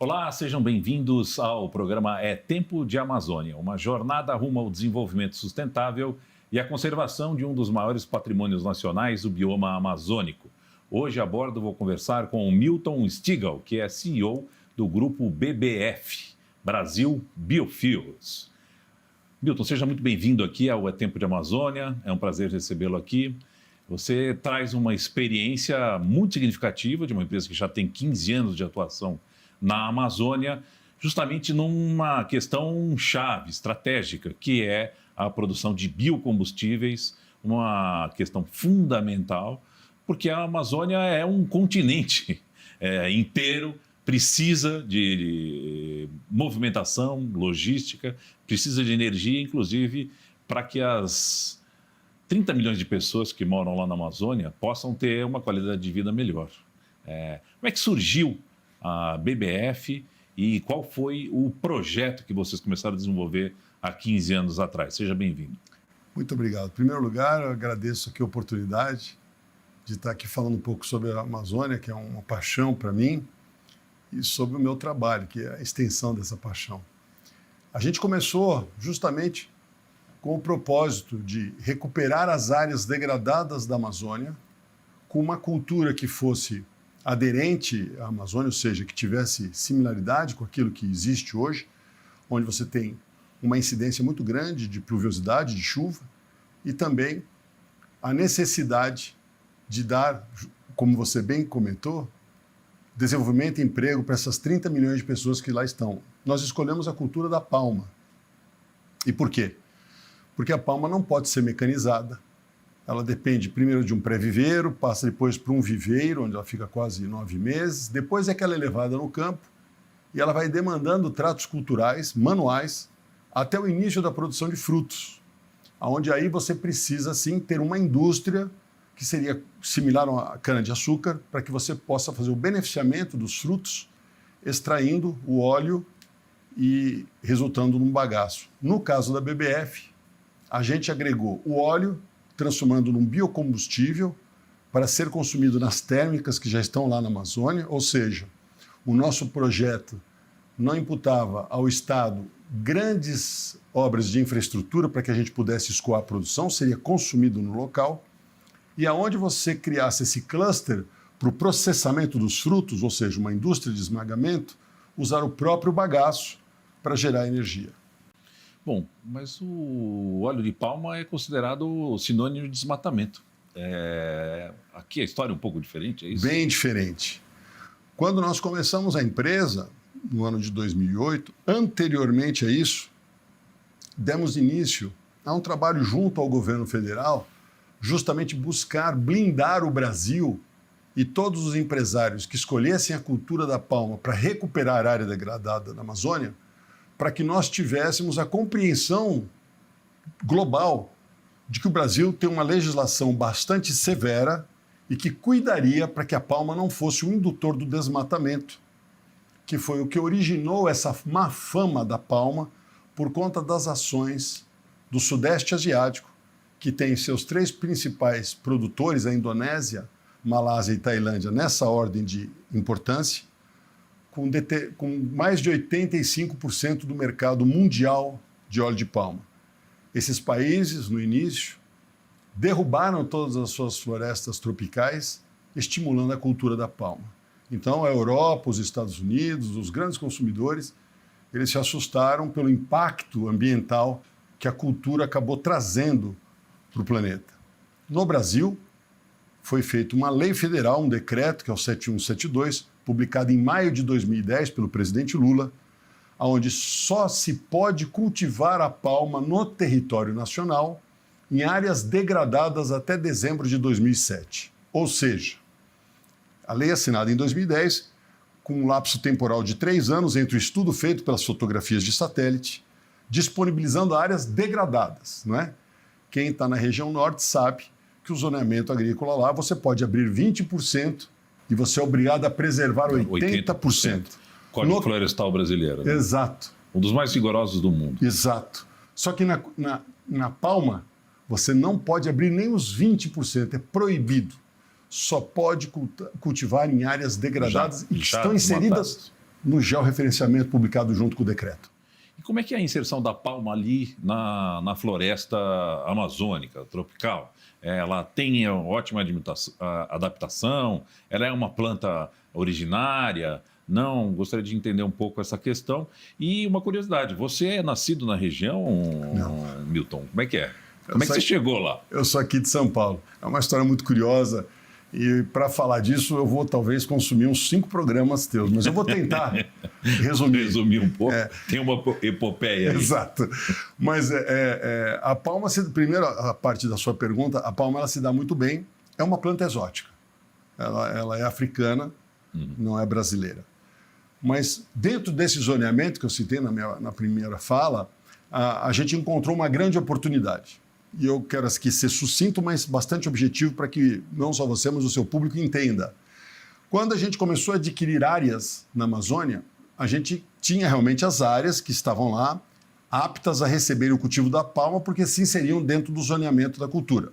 Olá, sejam bem-vindos ao programa É Tempo de Amazônia, uma jornada rumo ao desenvolvimento sustentável e à conservação de um dos maiores patrimônios nacionais, o bioma amazônico. Hoje a bordo vou conversar com o Milton Stigall, que é CEO do grupo BBF, Brasil Biofuels. Milton, seja muito bem-vindo aqui ao É Tempo de Amazônia, é um prazer recebê-lo aqui. Você traz uma experiência muito significativa de uma empresa que já tem 15 anos de atuação na Amazônia, justamente numa questão chave, estratégica, que é a produção de biocombustíveis, uma questão fundamental, porque a Amazônia é um continente inteiro, precisa de movimentação, logística, precisa de energia, inclusive, para que as 30 milhões de pessoas que moram lá na Amazônia possam ter uma qualidade de vida melhor. Como é que surgiu a BBF e qual foi o projeto que vocês começaram a desenvolver há 15 anos atrás? Seja bem-vindo. Muito obrigado. Em primeiro lugar, eu agradeço aqui a oportunidade de estar aqui falando um pouco sobre a Amazônia, que é uma paixão para mim, e sobre o meu trabalho, que é a extensão dessa paixão. A gente começou justamente com o propósito de recuperar as áreas degradadas da Amazônia com uma cultura que fosse aderente à Amazônia, ou seja, que tivesse similaridade com aquilo que existe hoje, onde você tem uma incidência muito grande de pluviosidade, de chuva, e também a necessidade de dar, como você bem comentou, desenvolvimento e emprego para essas 30 milhões de pessoas que lá estão. Nós escolhemos a cultura da palma. E por quê? Porque a palma não pode ser mecanizada. Ela depende primeiro de um pré-viveiro, passa depois para um viveiro, onde ela fica quase 9 meses, depois é que ela é levada no campo e ela vai demandando tratos culturais, manuais, até o início da produção de frutos, onde aí você precisa, sim, ter uma indústria que seria similar à cana-de-açúcar, para que você possa fazer o beneficiamento dos frutos, extraindo o óleo e resultando num bagaço. No caso da BBF, a gente agregou o óleo, transformando num biocombustível para ser consumido nas térmicas que já estão lá na Amazônia, ou seja, o nosso projeto não imputava ao Estado grandes obras de infraestrutura para que a gente pudesse escoar a produção, seria consumido no local, e aonde você criasse esse cluster para o processamento dos frutos, ou seja, uma indústria de esmagamento, usar o próprio bagaço para gerar energia. Bom, mas o óleo de palma é considerado sinônimo de desmatamento. Aqui a história é um pouco diferente, é isso? Bem diferente. Quando nós começamos a empresa, no ano de 2008, anteriormente a isso, demos início a um trabalho junto ao governo federal, justamente buscar blindar o Brasil e todos os empresários que escolhessem a cultura da palma para recuperar a área degradada da Amazônia, para que nós tivéssemos a compreensão global de que o Brasil tem uma legislação bastante severa e que cuidaria para que a palma não fosse o indutor do desmatamento, que foi o que originou essa má fama da palma por conta das ações do Sudeste Asiático, que tem seus 3 principais produtores, a Indonésia, Malásia e Tailândia, nessa ordem de importância, com mais de 85% do mercado mundial de óleo de palma. Esses países, no início, derrubaram todas as suas florestas tropicais, estimulando a cultura da palma. Então, a Europa, os Estados Unidos, os grandes consumidores, eles se assustaram pelo impacto ambiental que a cultura acabou trazendo para o planeta. No Brasil, foi feita uma lei federal, um decreto, que é o 7172, publicado em maio de 2010 pelo presidente Lula, onde só se pode cultivar a palma no território nacional em áreas degradadas até dezembro de 2007. Ou seja, a lei assinada em 2010, com um lapso temporal de 3 anos entre o estudo feito pelas fotografias de satélite, disponibilizando áreas degradadas, não é? Quem está na região norte sabe que o zoneamento agrícola lá você pode abrir 20% e você é obrigado a preservar 80%. Código Florestal Brasileiro. Né? Exato. Um dos mais rigorosos do mundo. Exato. Só que na palma você não pode abrir nem os 20%, é proibido. Só pode cultivar em áreas degradadas e que estão inseridas no georreferenciamento publicado junto com o decreto. E como é que é a inserção da palma ali na floresta amazônica, tropical? Ela tem ótima adaptação? Ela é uma planta originária? Não, gostaria de entender um pouco essa questão. E uma curiosidade, você é nascido na região, Não. Milton? Como é que é? Como é que você chegou lá? Eu sou aqui de São Paulo. É uma história muito curiosa. E para falar disso, eu vou talvez consumir uns 5 programas teus, mas eu vou tentar resumir Um pouco. Tem uma epopeia aí. Exato. Mas a palma, primeiro a parte da sua pergunta, a palma ela se dá muito bem. É uma planta exótica. Ela é africana, não é brasileira. Mas dentro desse zoneamento que eu citei na primeira fala, a gente encontrou uma grande oportunidade. E eu quero aqui ser sucinto, mas bastante objetivo para que não só você, mas o seu público entenda. Quando a gente começou a adquirir áreas na Amazônia, a gente tinha realmente as áreas que estavam lá aptas a receber o cultivo da palma porque se inseriam dentro do zoneamento da cultura.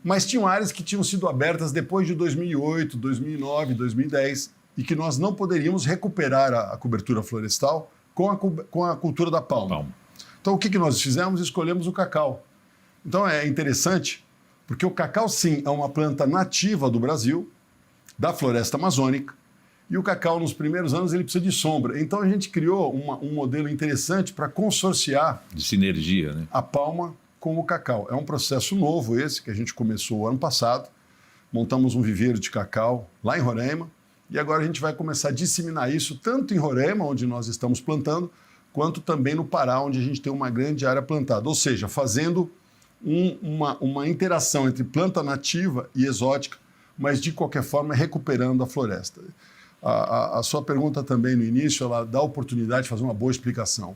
Mas tinham áreas que tinham sido abertas depois de 2008, 2009, 2010 e que nós não poderíamos recuperar a cobertura florestal com a cultura da palma. Então o que nós fizemos? Escolhemos o cacau. Então é interessante, porque o cacau, sim, é uma planta nativa do Brasil, da floresta amazônica, e o cacau, nos primeiros anos, ele precisa de sombra. Então a gente criou um modelo interessante para consorciar de sinergia, né? A palma com o cacau. É um processo novo esse, que a gente começou ano passado. Montamos um viveiro de cacau lá em Roraima, e agora a gente vai começar a disseminar isso tanto em Roraima, onde nós estamos plantando, quanto também no Pará, onde a gente tem uma grande área plantada. Ou seja, fazendo uma interação entre planta nativa e exótica, mas de qualquer forma recuperando a floresta. A sua pergunta também no início, ela dá a oportunidade de fazer uma boa explicação.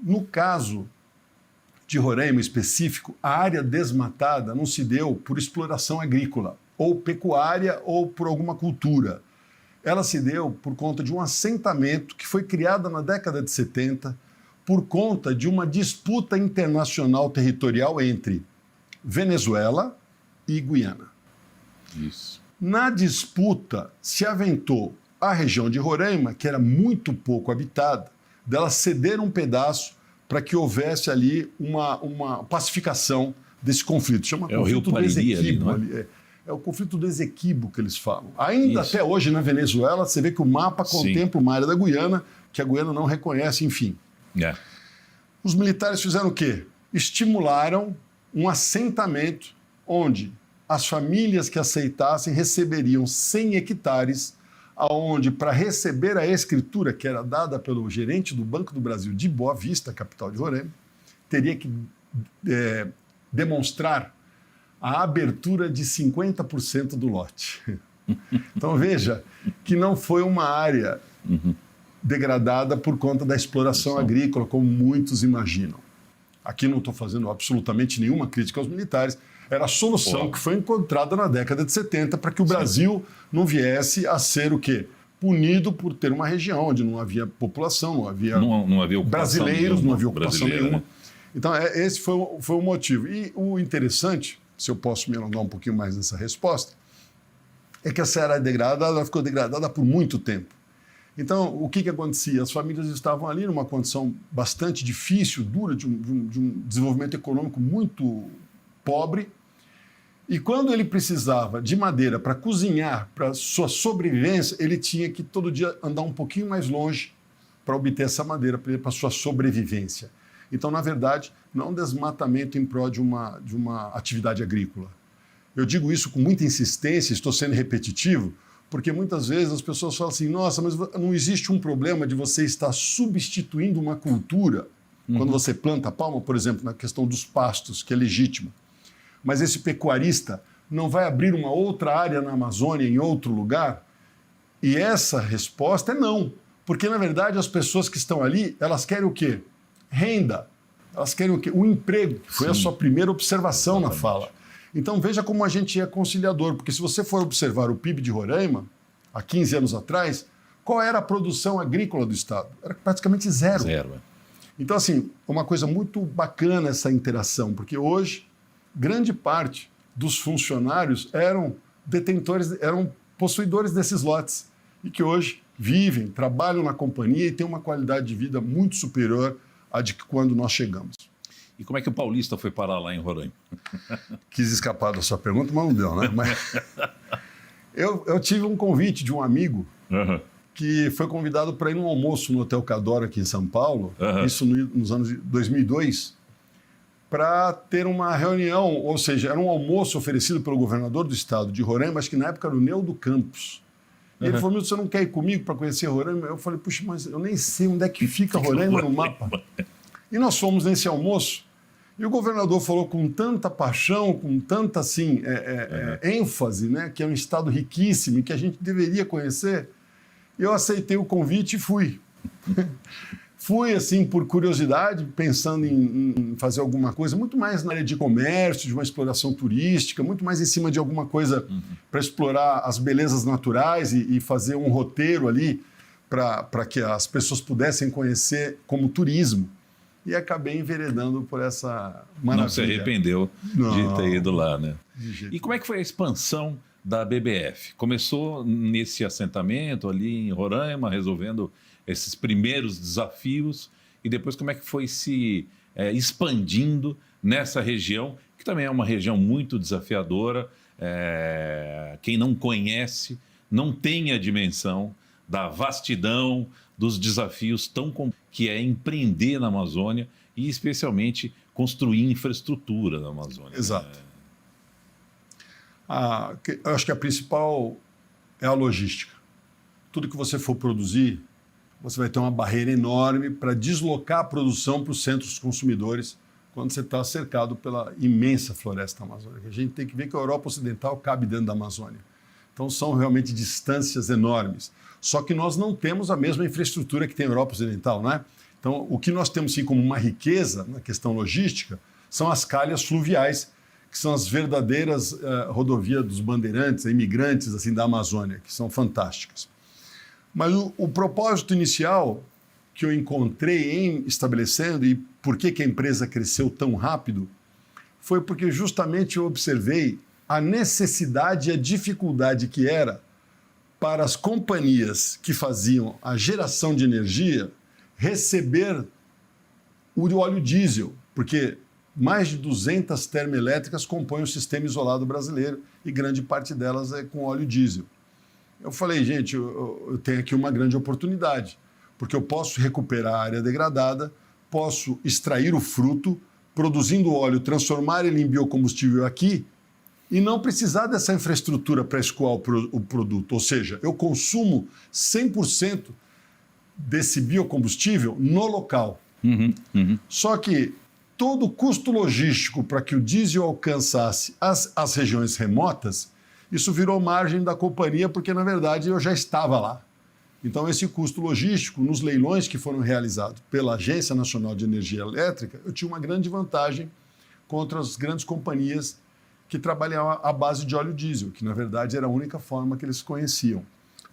No caso de Roraima específico, a área desmatada não se deu por exploração agrícola, ou pecuária, ou por alguma cultura. Ela se deu por conta de um assentamento que foi criado na década de 70 por conta de uma disputa internacional territorial entre Venezuela e Guiana. Isso. Na disputa, se aventou a região de Roraima, que era muito pouco habitada, dela ceder um pedaço para que houvesse ali uma pacificação desse conflito. Chama conflito do Esequibo. É o conflito do Esequibo que eles falam. Ainda até hoje, na Venezuela, você vê que o mapa contempla uma área da Guiana que a Guiana não reconhece, enfim. Os militares fizeram o quê? Estimularam um assentamento onde as famílias que aceitassem receberiam 100 hectares, aonde para receber a escritura que era dada pelo gerente do Banco do Brasil de Boa Vista, capital de Roraima, teria que demonstrar a abertura de 50% do lote. Então veja que não foi uma área degradada por conta da exploração agrícola, como muitos imaginam. Aqui não estou fazendo absolutamente nenhuma crítica aos militares. Era a solução que foi encontrada na década de 70 para que o Brasil não viesse a ser o quê? Punido por ter uma região onde não havia população, não havia brasileiros, não havia ocupação nenhuma. Né? Então, esse foi o motivo. E o interessante, se eu posso me alongar um pouquinho mais nessa resposta, é que essa área degradada, ela ficou degradada por muito tempo. Então, o que acontecia? As famílias estavam ali numa condição bastante difícil, dura, de um desenvolvimento econômico muito pobre. E quando ele precisava de madeira para cozinhar, para sua sobrevivência, ele tinha que todo dia andar um pouquinho mais longe para obter essa madeira para sua sobrevivência. Então, na verdade, não é um desmatamento em prol de uma atividade agrícola. Eu digo isso com muita insistência, estou sendo repetitivo, porque muitas vezes as pessoas falam assim, nossa, mas não existe um problema de você estar substituindo uma cultura quando você planta a palma, por exemplo, na questão dos pastos, que é legítimo. Mas esse pecuarista não vai abrir uma outra área na Amazônia, em outro lugar? E essa resposta é não. Porque, na verdade, as pessoas que estão ali, elas querem o quê? Renda. Elas querem o quê? O emprego, que foi a sua primeira observação na fala. Então, veja como a gente é conciliador, porque se você for observar o PIB de Roraima, há 15 anos atrás, qual era a produção agrícola do Estado? Era praticamente zero. Então, assim, uma coisa muito bacana essa interação, porque hoje, grande parte dos funcionários eram possuidores desses lotes e que hoje vivem, trabalham na companhia e têm uma qualidade de vida muito superior à de quando nós chegamos. E como é que o paulista foi parar lá em Roraima? Quis escapar da sua pergunta, mas não deu, né? Mas eu tive um convite de um amigo que foi convidado para ir num almoço no Hotel Cadoro aqui em São Paulo, isso nos anos de 2002, para ter uma reunião, ou seja, era um almoço oferecido pelo governador do estado de Roraima, acho que na época era o Neudo Campos. E ele falou, você não quer ir comigo para conhecer Roraima? Eu falei, puxa, mas eu nem sei onde é que fica Roraima no mapa. E nós fomos nesse almoço, e o governador falou com tanta paixão, com tanta assim, ênfase, né, que é um estado riquíssimo e que a gente deveria conhecer. Eu aceitei o convite e fui. Fui, assim, por curiosidade, pensando em fazer alguma coisa, muito mais na área de comércio, de uma exploração turística, muito mais em cima de alguma coisa para explorar as belezas naturais e fazer um roteiro ali para que as pessoas pudessem conhecer como turismo. E acabei enveredando por essa maravilha. Não se arrependeu de ter ido lá, né? E como é que foi a expansão da BBF? Começou nesse assentamento ali em Roraima, resolvendo esses primeiros desafios, e depois como é que foi se expandindo nessa região, que também é uma região muito desafiadora. Quem não conhece não tem a dimensão da vastidão, dos desafios que é empreender na Amazônia e especialmente construir infraestrutura na Amazônia. Exato. Eu acho que a principal é a logística. Tudo que você for produzir, você vai ter uma barreira enorme para deslocar a produção para os centros consumidores quando você está cercado pela imensa floresta amazônica. A gente tem que ver que a Europa Ocidental cabe dentro da Amazônia. Então são realmente distâncias enormes. Só que nós não temos a mesma infraestrutura que tem a Europa Ocidental, né? Então o que nós temos sim como uma riqueza na questão logística são as calhas fluviais, que são as verdadeiras rodovias dos bandeirantes, imigrantes assim da Amazônia, que são fantásticas. Mas o propósito inicial que eu encontrei em estabelecendo e por que a empresa cresceu tão rápido foi porque justamente eu observei a necessidade e a dificuldade que era para as companhias que faziam a geração de energia receber o óleo diesel, porque mais de 200 termoelétricas compõem o sistema isolado brasileiro e grande parte delas é com óleo diesel. Eu falei, gente, eu tenho aqui uma grande oportunidade, porque eu posso recuperar a área degradada, posso extrair o fruto, produzindo óleo, transformar ele em biocombustível aqui e não precisar dessa infraestrutura para escoar o produto. Ou seja, eu consumo 100% desse biocombustível no local. Só que todo o custo logístico para que o diesel alcançasse as regiões remotas, isso virou margem da companhia, porque, na verdade, eu já estava lá. Então, esse custo logístico, nos leilões que foram realizados pela Agência Nacional de Energia Elétrica, eu tinha uma grande vantagem contra as grandes companhias que trabalhavam à base de óleo diesel, que, na verdade, era a única forma que eles conheciam.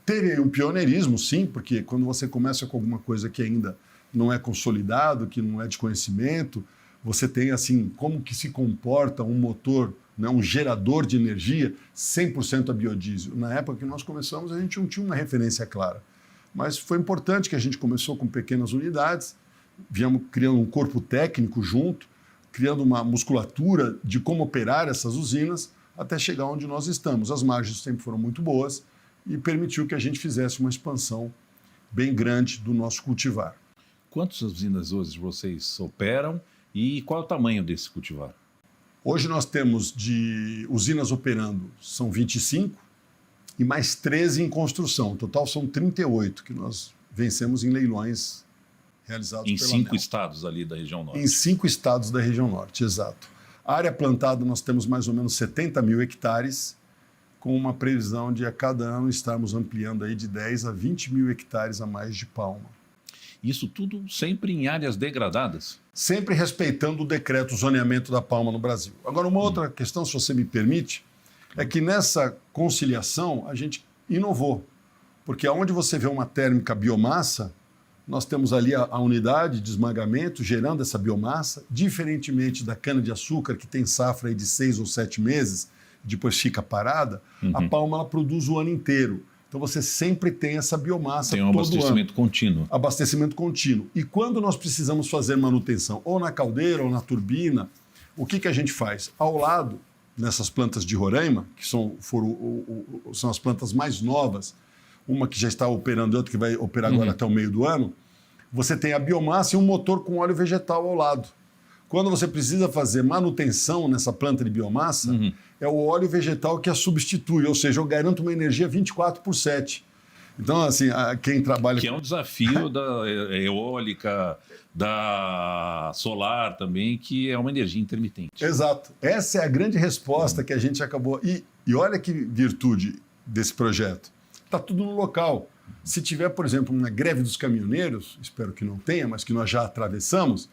Teve um pioneirismo, sim, porque quando você começa com alguma coisa que ainda não é consolidado, que não é de conhecimento, você tem, assim, como que se comporta um motor, né, um gerador de energia 100% a biodiesel. Na época que nós começamos, a gente não tinha uma referência clara. Mas foi importante que a gente começou com pequenas unidades, viemos criando um corpo técnico junto, criando uma musculatura de como operar essas usinas, até chegar onde nós estamos. As margens sempre foram muito boas e permitiu que a gente fizesse uma expansão bem grande do nosso cultivar. Quantas usinas hoje vocês operam e qual é o tamanho desse cultivar? Hoje nós temos de usinas operando, são 25 e mais 13 em construção. No total são 38 que nós vencemos em leilões realizados em pela 5 ANEEL. estados ali da região norte. Em 5 estados da região norte, exato. A área plantada nós temos mais ou menos 70 mil hectares, com uma previsão de a cada ano estarmos ampliando aí de 10 a 20 mil hectares a mais de palma. Isso tudo sempre em áreas degradadas? Sempre respeitando o decreto zoneamento da palma no Brasil. Agora, uma outra questão, se você me permite, é que nessa conciliação a gente inovou. Porque onde você vê uma térmica biomassa, nós temos ali a unidade de esmagamento gerando essa biomassa, diferentemente da cana-de-açúcar, que tem safra aí de 6 ou 7 meses, depois fica parada, a palma ela produz o ano inteiro. Então você sempre tem essa biomassa Tem um todo abastecimento ano. contínuo. Abastecimento contínuo. E quando nós precisamos fazer manutenção, ou na caldeira ou na turbina, o que a gente faz? Ao lado, nessas plantas de Roraima, que são as plantas mais novas, uma que já está operando e outra que vai operar agora até o meio do ano, você tem a biomassa e um motor com óleo vegetal ao lado. Quando você precisa fazer manutenção nessa planta de biomassa, é o óleo vegetal que a substitui, ou seja, eu garanto uma energia 24/7. Então, assim, quem trabalha... Que é um desafio da eólica, da solar também, que é uma energia intermitente. Exato. Essa é a grande resposta que a gente acabou... E olha que virtude desse projeto. Está tudo no local. Se tiver, por exemplo, uma greve dos caminhoneiros, espero que não tenha, mas que nós já atravessamos,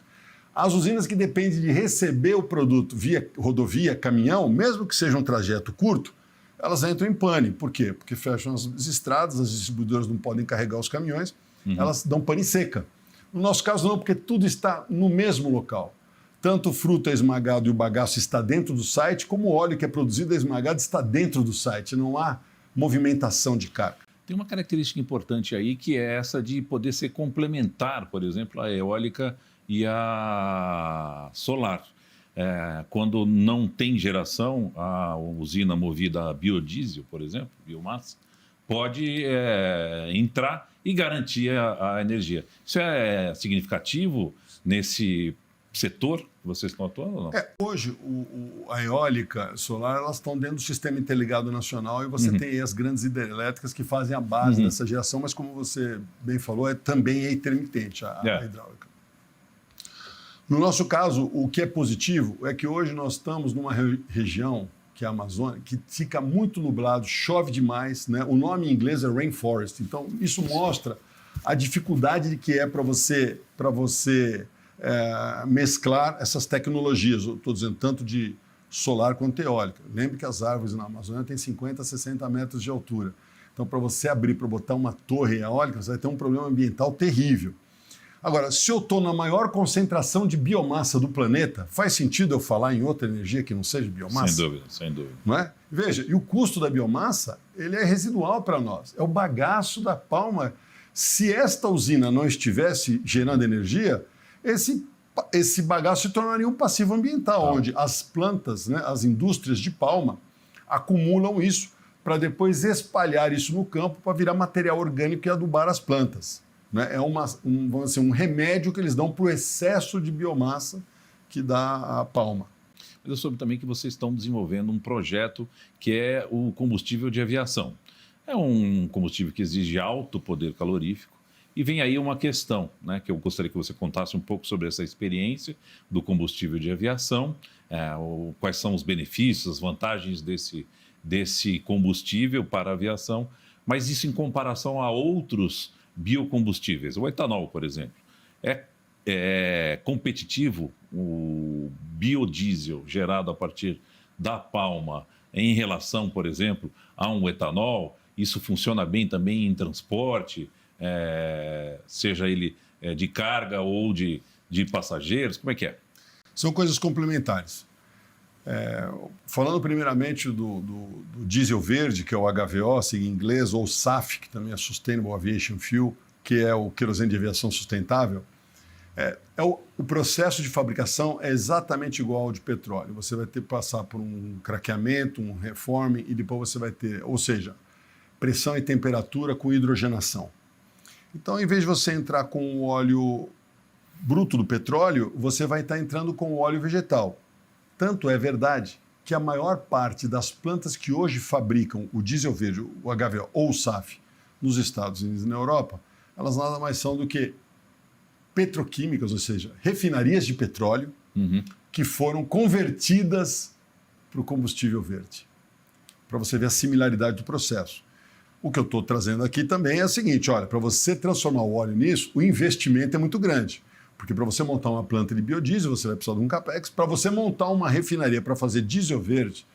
as usinas que dependem de receber o produto via rodovia, caminhão, mesmo que seja um trajeto curto, elas entram em pane. Por quê? Porque fecham as estradas, as distribuidoras não podem carregar os caminhões, elas dão pane seca. No nosso caso não, porque tudo está no mesmo local. Tanto o fruto é esmagado e o bagaço está dentro do site, como o óleo que é produzido é esmagado está dentro do site. Não há movimentação de carga. Tem uma característica importante aí, que é essa de poder ser complementar, por exemplo, a eólica e a solar. Quando não tem geração, a usina movida a biodiesel, por exemplo, biomassa, pode entrar e garantir a energia. Isso é significativo nesse setor que vocês estão atuando ou não? Hoje, a eólica solar, elas estão dentro do Sistema Interligado Nacional e você tem aí as grandes hidrelétricas que fazem a base dessa geração, mas como você bem falou, também é intermitente a hidráulica. No nosso caso, o que é positivo é que hoje nós estamos numa região, que é a Amazônia, que fica muito nublado, chove demais, né? O nome em inglês é rainforest, então isso mostra a dificuldade que é para você mesclar essas tecnologias, eu estou dizendo tanto de solar quanto eólica. Lembre que as árvores na Amazônia têm 50 a 60 metros de altura. Então, para você abrir, para botar uma torre eólica, você vai ter um problema ambiental terrível. Agora, se eu estou na maior concentração de biomassa do planeta, faz sentido eu falar em outra energia que não seja biomassa? Sem dúvida, sem dúvida. Não é? Veja, e o custo da biomassa, ele é residual para nós. É o bagaço da palma. Se esta usina não estivesse gerando energia, esse bagaço se tornaria um passivo ambiental, onde as plantas, né, as indústrias de palma, acumulam isso para depois espalhar isso no campo para virar material orgânico e adubar as plantas. Né? É vamos dizer, um remédio que eles dão para o excesso de biomassa que dá a palma. Mas eu soube também que vocês estão desenvolvendo um projeto que é o combustível de aviação. É um combustível que exige alto poder calorífico. E vem aí uma questão, né, que eu gostaria que você contasse um pouco sobre essa experiência do combustível de aviação, quais são os benefícios, as vantagens desse combustível para a aviação, mas isso em comparação a outros biocombustíveis. O etanol, por exemplo, é competitivo o biodiesel gerado a partir da palma em relação, por exemplo, a um etanol? Isso funciona bem também em transporte, seja ele de carga ou de passageiros? Como é que é? São coisas complementares. Falando primeiramente do diesel verde, que é o HVO, em inglês, ou SAF, que também é Sustainable Aviation Fuel, que é o querosene de aviação sustentável, o processo de fabricação é exatamente igual ao de petróleo. Você vai ter que passar por um craqueamento, um reforming, e depois você vai ter, ou seja, pressão e temperatura com hidrogenação. Então, em vez de você entrar com o óleo bruto do petróleo, você vai estar entrando com o óleo vegetal. Tanto é verdade que a maior parte das plantas que hoje fabricam o diesel verde, o HVO ou o SAF, nos Estados Unidos e na Europa, elas nada mais são do que petroquímicas, ou seja, refinarias de petróleo que foram convertidas para o combustível verde. Para você ver a similaridade do processo. O que eu estou trazendo aqui também é o seguinte, olha, para você transformar o óleo nisso, o investimento é muito grande. Porque para você montar uma planta de biodiesel, você vai precisar de um capex. Para você montar uma refinaria para fazer diesel verde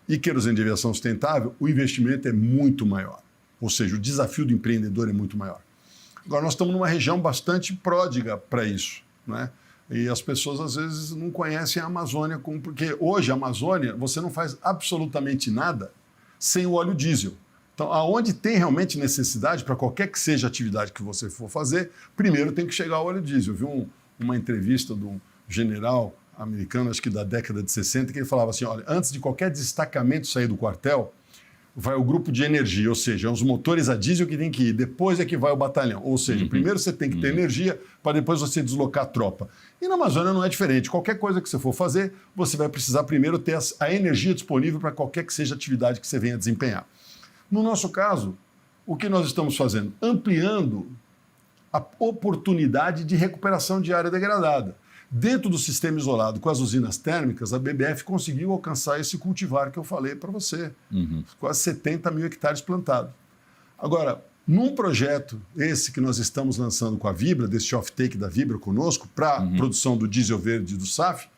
e querosene de aviação sustentável, o investimento é muito maior. Ou seja, o desafio do empreendedor é muito maior. Agora, nós estamos numa região bastante pródiga para isso, né? E as pessoas, às vezes, não conhecem a Amazônia, porque hoje a Amazônia, você não faz absolutamente nada sem o óleo diesel. Então, aonde tem realmente necessidade, para qualquer que seja a atividade que você for fazer, primeiro tem que chegar ao óleo diesel. Eu vi uma entrevista de um general americano, acho que da década de 60, que ele falava assim, olha, antes de qualquer destacamento sair do quartel, vai o grupo de energia, ou seja, os motores a diesel que tem que ir, depois é que vai o batalhão. Ou seja, primeiro você tem que ter energia para depois você deslocar a tropa. E na Amazônia não é diferente. Qualquer coisa que você for fazer, você vai precisar primeiro ter a energia disponível para qualquer que seja a atividade que você venha desempenhar. No nosso caso, o que nós estamos fazendo? Ampliando a oportunidade de recuperação de área degradada. Dentro do sistema isolado com as usinas térmicas, a BBF conseguiu alcançar esse cultivar que eu falei para você. Quase 70 mil hectares plantados. Agora, num projeto esse que nós estamos lançando com a Vibra, desse off-take da Vibra conosco, para a produção do diesel verde e do SAF,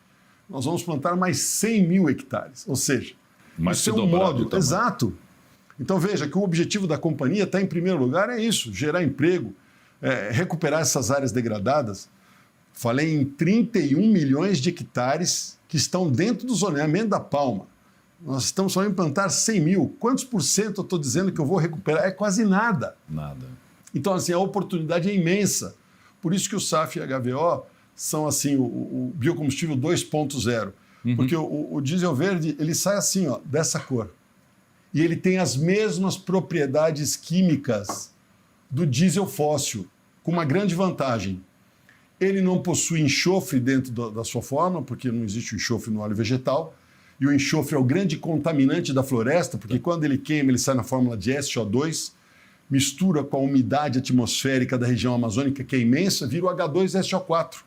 nós vamos plantar mais 100 mil hectares. Ou seja, isso é um módulo. Exato. Então veja que o objetivo da companhia está em primeiro lugar, é isso, gerar emprego, recuperar essas áreas degradadas. Falei em 31 milhões de hectares que estão dentro do zoneamento da Palma. Nós estamos só em plantar 100 mil. Quantos por cento eu estou dizendo que eu vou recuperar? É quase nada. Nada. Então, assim, a oportunidade é imensa. Por isso que o SAF e a HVO são, assim, o biocombustível 2.0. Porque o diesel verde, ele sai assim, ó, dessa cor. E ele tem as mesmas propriedades químicas do diesel fóssil, com uma grande vantagem. Ele não possui enxofre dentro da sua forma, porque não existe enxofre no óleo vegetal. E o enxofre é o grande contaminante da floresta, porque quando ele queima, ele sai na fórmula de SO2, mistura com a umidade atmosférica da região amazônica, que é imensa, vira o H2SO4.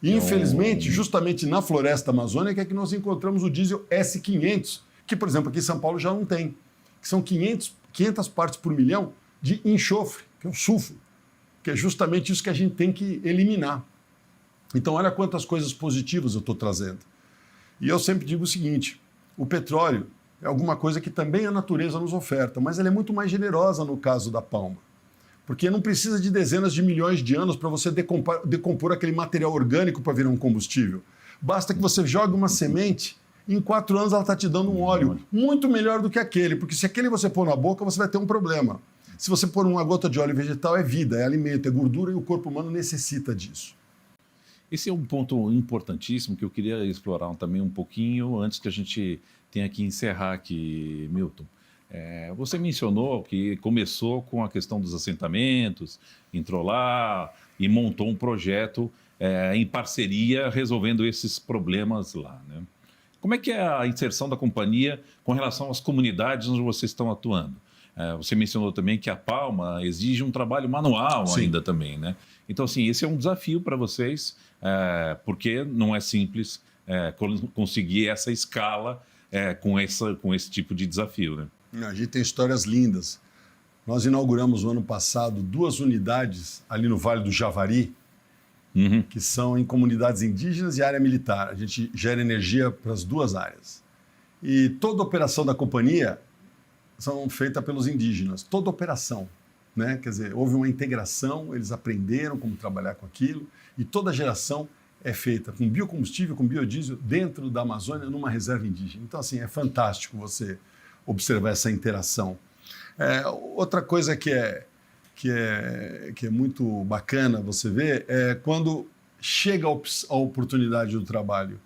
E, infelizmente, justamente na floresta amazônica é que nós encontramos o diesel S500, que, por exemplo, aqui em São Paulo já não tem, que são 500 partes por milhão de enxofre, que é o sulfuro, que é justamente isso que a gente tem que eliminar. Então, olha quantas coisas positivas eu estou trazendo. E eu sempre digo o seguinte, o petróleo é alguma coisa que também a natureza nos oferta, mas ela é muito mais generosa no caso da palma, porque não precisa de dezenas de milhões de anos para você decompor aquele material orgânico para virar um combustível. Basta que você jogue uma semente, em 4 anos ela está te dando um óleo muito melhor do que aquele, porque se aquele você pôr na boca, você vai ter um problema. Se você pôr uma gota de óleo vegetal, é vida, é alimento, é gordura e o corpo humano necessita disso. Esse é um ponto importantíssimo que eu queria explorar também um pouquinho antes que a gente tenha que encerrar aqui, Milton. Você mencionou que começou com a questão dos assentamentos, entrou lá e montou um projeto em parceria resolvendo esses problemas lá, né? Como é que é a inserção da companhia com relação às comunidades onde vocês estão atuando? Você mencionou também que a palma exige um trabalho manual ainda também, né? Então, assim, esse é um desafio para vocês, porque não é simples conseguir essa escala com esse tipo de desafio, né? A gente tem histórias lindas. Nós inauguramos no ano passado 2 unidades ali no Vale do Javari, que são em comunidades indígenas e área militar. A gente gera energia para as 2 áreas. E toda a operação da companhia são feitas pelos indígenas, toda operação, né? Quer dizer, houve uma integração, eles aprenderam como trabalhar com aquilo e toda a geração é feita com biocombustível, com biodiesel dentro da Amazônia, numa reserva indígena. Então, assim, é fantástico você observar essa interação. Outra coisa que é muito bacana você ver é quando chega a oportunidade do trabalho.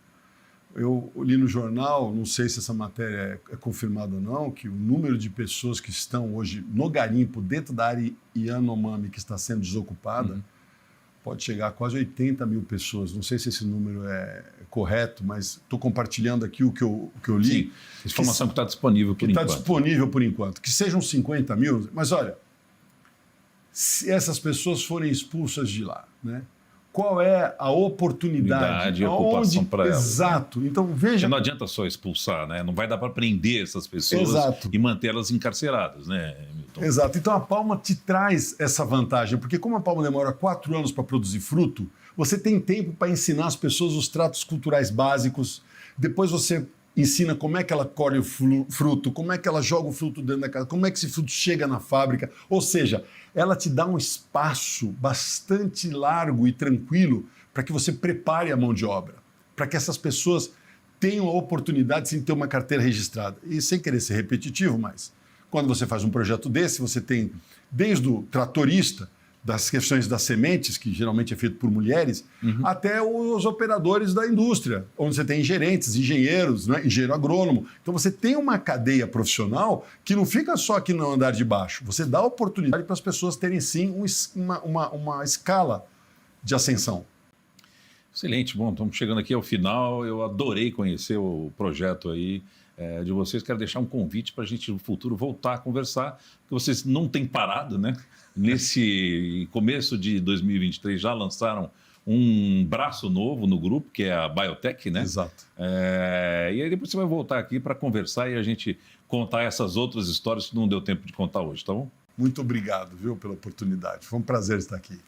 Eu li no jornal, não sei se essa matéria é confirmada ou não, que o número de pessoas que estão hoje no garimpo, dentro da área Yanomami, que está sendo desocupada, pode chegar a quase 80 mil pessoas. Não sei se esse número é correto, mas estou compartilhando aqui o que eu li. Sim, essa informação que está disponível por enquanto. Está disponível por enquanto. Que sejam 50 mil, mas olha, se essas pessoas forem expulsas de lá, né? Qual é a oportunidade? E ocupação para elas. Exato. Então, veja... Porque não adianta só expulsar, né? Não vai dar para prender essas pessoas e mantê-las encarceradas, né, Milton? Exato. Então, a palma te traz essa vantagem, porque como a palma demora 4 anos para produzir fruto, você tem tempo para ensinar as pessoas os tratos culturais básicos, depois você ensina como é que ela colhe o fruto, como é que ela joga o fruto dentro da casa, como é que esse fruto chega na fábrica. Ou seja, ela te dá um espaço bastante largo e tranquilo para que você prepare a mão de obra, para que essas pessoas tenham a oportunidade de ter uma carteira registrada. E sem querer ser repetitivo, mas Quando você faz um projeto desse, você tem desde o tratorista, das questões das sementes, que geralmente é feito por mulheres, até os operadores da indústria, onde você tem gerentes, engenheiros, né? Engenheiro agrônomo. Então você tem uma cadeia profissional que não fica só aqui no andar de baixo. Você dá oportunidade para as pessoas terem sim uma escala de ascensão. Excelente, bom, estamos chegando aqui ao final. Eu adorei conhecer o projeto aí de vocês. Quero deixar um convite para a gente no futuro voltar a conversar, porque vocês não têm parado, né? Nesse começo de 2023 já lançaram um braço novo no grupo, que é a Biotech, né? Exato. E aí depois você vai voltar aqui para conversar e a gente contar essas outras histórias que não deu tempo de contar hoje, tá bom? Muito obrigado, viu, pela oportunidade. Foi um prazer estar aqui.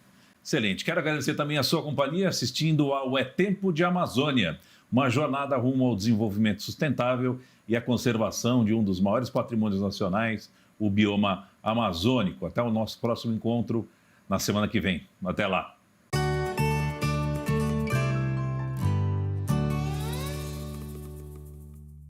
Excelente. Quero agradecer também a sua companhia assistindo ao É Tempo de Amazônia, uma jornada rumo ao desenvolvimento sustentável e à conservação de um dos maiores patrimônios nacionais, o bioma amazônico. Até o nosso próximo encontro na semana que vem. Até lá.